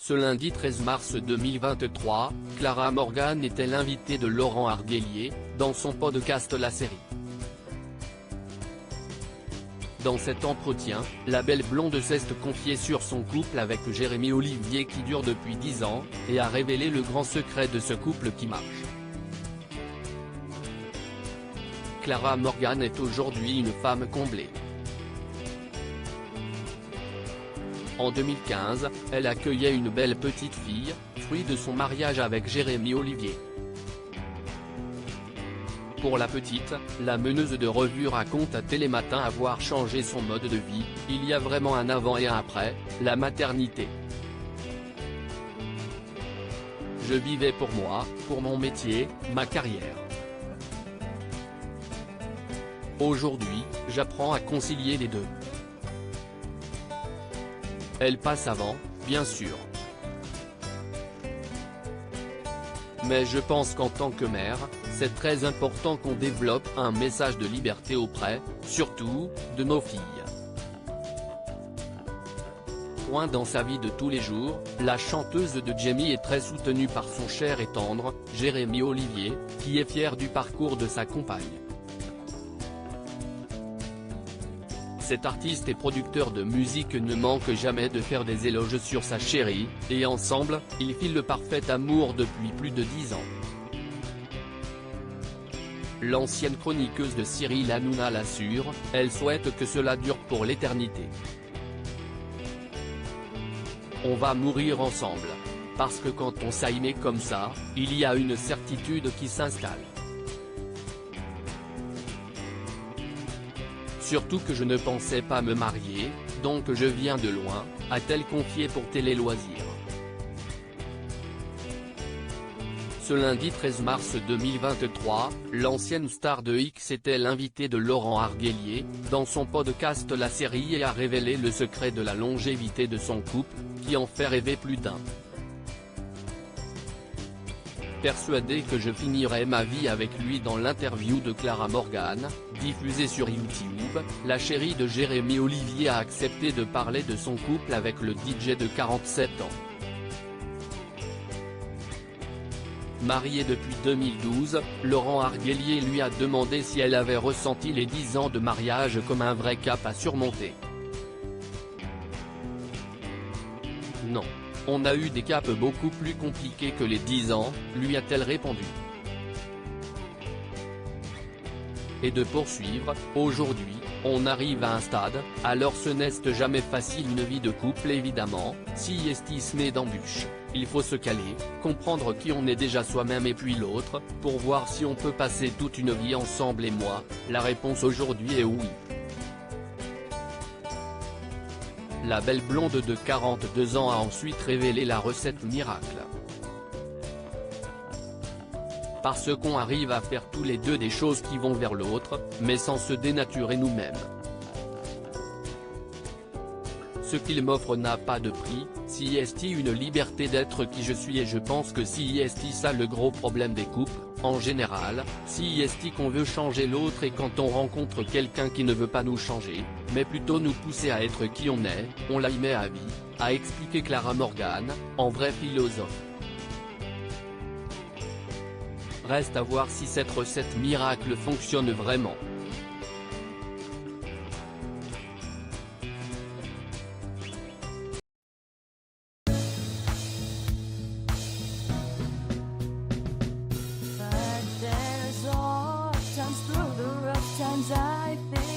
Ce lundi 13 mars 2023, Clara Morgan était l'invitée de Laurent Arguelier, dans son podcast La Série. Dans cet entretien, la belle blonde s'est confiée sur son couple avec Jérémy Olivier qui dure depuis 10 ans, et a révélé le grand secret de ce couple qui marche. Clara Morgan est aujourd'hui une femme comblée. En 2015, elle accueillait une belle petite fille, fruit de son mariage avec Jérémy Olivier. Pour la petite, la meneuse de revue raconte à Télématin avoir changé son mode de vie. Il y a vraiment un avant et un après, la maternité. Je vivais pour moi, pour mon métier, ma carrière. Aujourd'hui, j'apprends à concilier les deux. Elle passe avant, bien sûr. Mais je pense qu'en tant que mère, c'est très important qu'on développe un message de liberté auprès, surtout, de nos filles. Dans sa vie de tous les jours, la chanteuse de Jamie est très soutenue par son cher et tendre, Jérémy Olivier, qui est fier du parcours de sa compagne. Cet artiste et producteur de musique ne manque jamais de faire des éloges sur sa chérie, et ensemble, ils filent le parfait amour depuis plus de 10 ans. L'ancienne chroniqueuse de Cyril Hanouna l'assure, elle souhaite que cela dure pour l'éternité. On va mourir ensemble. Parce que quand on s'aime comme ça, il y a une certitude qui s'installe. Surtout que je ne pensais pas me marier, donc je viens de loin, a-t-elle confié pour Télé Loisirs. Ce lundi 13 mars 2023, l'ancienne star de X était l'invitée de Laurent Arguelier, dans son podcast La Série et a révélé le secret de la longévité de son couple, qui en fait rêver plus d'un. Persuadée que je finirai ma vie avec lui. Dans l'interview de Clara Morgan, diffusée sur YouTube, la chérie de Jérémy Olivier a accepté de parler de son couple avec le DJ de 47 ans. Marié depuis 2012, Laurent Arguelier lui a demandé si elle avait ressenti les 10 ans de mariage comme un vrai cap à surmonter. Non. On a eu des caps beaucoup plus compliqués que les 10 ans, lui a-t-elle répondu. Et de poursuivre, aujourd'hui, on arrive à un stade, alors ce n'est jamais facile une vie de couple évidemment, si estismé d'embûches, il faut se caler, comprendre qui on est déjà soi-même et puis l'autre, pour voir si on peut passer toute une vie ensemble et moi, la réponse aujourd'hui est oui. La belle blonde de 42 ans a ensuite révélé la recette miracle. Parce qu'on arrive à faire tous les deux des choses qui vont vers l'autre, mais sans se dénaturer nous-mêmes. Ce qu'il m'offre n'a pas de prix, si est une liberté d'être qui je suis et je pense que si est ça le gros problème des couples, en général, si est qu'on veut changer l'autre et quand on rencontre quelqu'un qui ne veut pas nous changer, mais plutôt nous pousser à être qui on est, on la y met à vie, a expliqué Clara Morgan, en vrai philosophe. Reste à voir si cette recette miracle fonctionne vraiment. Times through the rough times I think